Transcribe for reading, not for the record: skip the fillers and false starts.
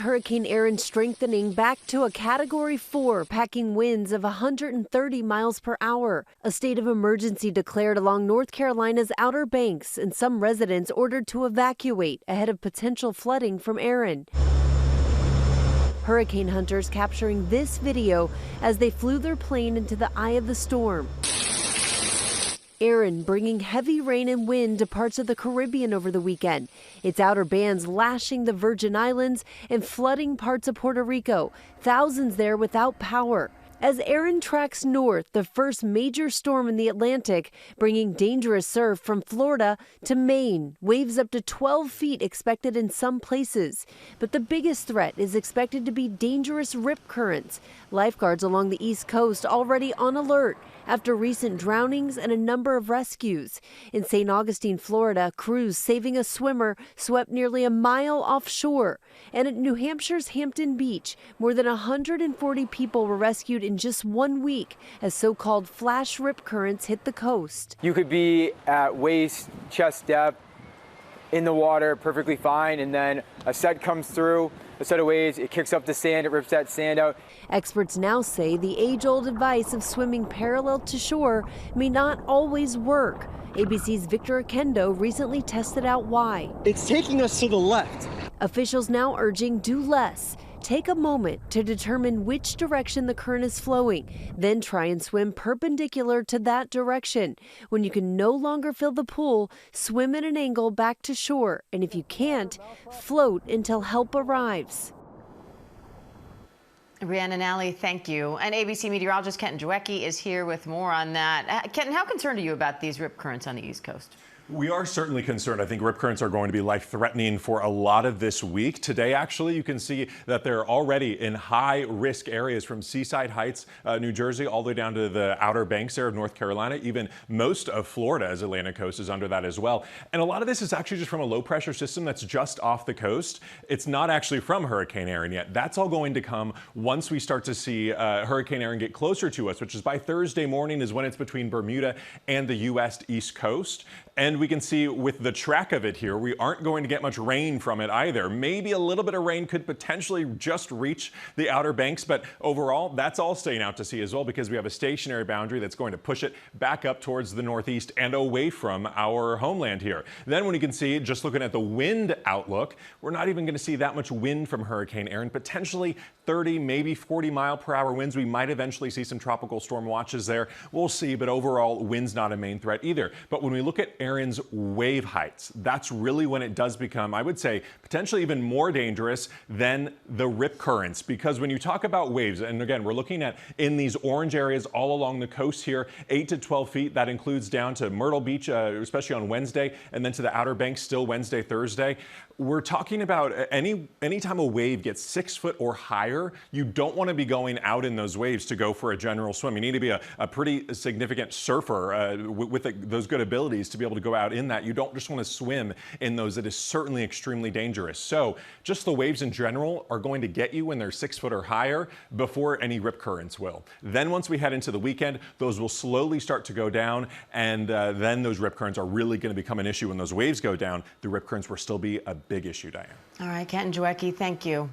Hurricane Erin strengthening back to a Category 4, packing winds of 130 miles per hour. A state of emergency declared along North Carolina's Outer Banks, and some residents ordered to evacuate ahead of potential flooding from Erin. Hurricane hunters capturing this video as they flew their plane into the eye of the storm. Erin bringing heavy rain and wind to parts of the Caribbean over the weekend. Its outer bands lashing the Virgin Islands and flooding parts of Puerto Rico. Thousands there without power. As Erin tracks north, the first major storm in the Atlantic, bringing dangerous surf from Florida to Maine. Waves up to 12 feet expected in some places. But the biggest threat is expected to be dangerous rip currents. Lifeguards along the East Coast already on alert after recent drownings and a number of rescues. In St. Augustine, Florida, crews saving a swimmer swept nearly a mile offshore. And at New Hampshire's Hampton Beach, more than 140 people were rescued in just 1 week as so-called flash rip currents hit the coast. You could be at waist, chest depth, in the water perfectly fine, and then a set comes through, a set of waves, it kicks up the sand, it rips that sand out. Experts now say the age-old advice of swimming parallel to shore may not always work. ABC's Victor Akendo recently tested out why. It's taking us to the left. Officials now urging do less. Take a moment to determine which direction the current is flowing, then try and swim perpendicular to that direction. When you can no longer fill the pool, swim at an angle back to shore, and if you can't, float until help arrives. Rhiannon Nally, thank you. And ABC meteorologist Kenton Gewecke is here with more on that. Kenton, how concerned are you about these rip currents on the East Coast? We are certainly concerned. I think rip currents are going to be life-threatening for a lot of this week. Today, actually, you can see that they're already in high-risk areas from Seaside Heights, New Jersey, all the way down to the Outer Banks there of North Carolina. Even most of Florida's Atlantic coast is under that as well. And a lot of this is actually just from a low-pressure system that's just off the coast. It's not actually from Hurricane Erin yet. That's all going to come once we start to see Hurricane Erin get closer to us, which is by Thursday morning is when it's between Bermuda and the U.S. East Coast. And we can see with the track of it here, we aren't going to get much rain from it either. Maybe a little bit of rain could potentially just reach the Outer Banks, but overall, that's all staying out to sea as well because we have a stationary boundary that's going to push it back up towards the northeast and away from our homeland here. Then when you can see, just looking at the wind outlook, we're not even going to see that much wind from Hurricane Erin, potentially 30, maybe 40-mile-per-hour winds. We might eventually see some tropical storm watches there. We'll see, but overall, wind's not a main threat either. But when we look at Erin's wave heights, that's really when it does become, I would say, potentially even more dangerous than the rip currents. Because when you talk about waves, and again, we're looking at in these orange areas all along the coast here, 8 to 12 feet. That includes down to Myrtle Beach, especially on Wednesday, and then to the Outer Banks still Wednesday, Thursday. We're talking about anytime a wave gets 6 foot or higher, you don't want to be going out in those waves to go for a general swim. You need to be a pretty significant surfer with those good abilities to be able to go out in that. You don't just want to swim in those. It is certainly extremely dangerous. So just the waves in general are going to get you when they're 6 foot or higher before any rip currents will. Then once we head into the weekend, those will slowly start to go down, and then those rip currents are really going to become an issue. When those waves go down, the rip currents will still be a big issue, Diane. All right, Kenton Gewecke, thank you.